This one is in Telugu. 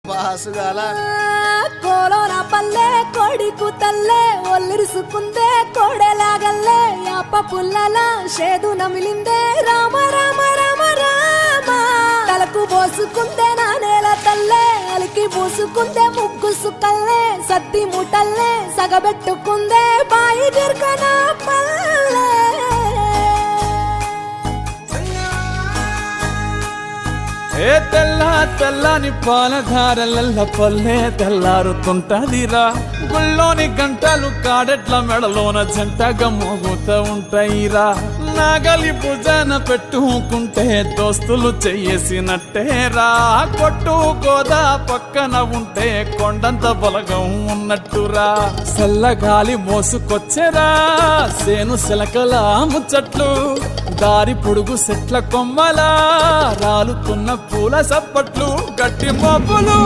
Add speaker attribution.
Speaker 1: బాసుగాల
Speaker 2: కోలోన పల్లె కొడికు తల్లే ఒల్లిరుసుకుందే కోడెలాగల్లే యాప పుల్లల షేదు నమిలిందే రామ రామ రామ రామ తలకు పోసుకుందే నా నేల తల్లే అలికి పూసుకుందే ముగ్గు సుక్కల్లే సద్ది ముటల్లే సగబెట్టుకుందే బాయి దిర్కన పల్లె
Speaker 3: ఏ తెల్ల తెల్లని పాలధారలల్ల పల్లె తెల్లారుతుంటదిరా గుళ్ళోని గంటలు కాడెట్ల మెడలోన జంటగా మోగుతూ ఉంటాయిరా నాగలి భుజాన పెట్టుకుంటే దోస్తులు చెయ్యేసినట్టేరా కొట్టు గోదా పక్కన ఉంటే కొండంత బలగం ఉన్నట్టురా చల్లగాలి మోసుకొచ్చెరా సేను శిలకల ముచ్చట్లు దారి పొడుగు సెట్ల కొమ్మలా రాలుతున్న పూల సప్పట్లు గట్టి మోపులు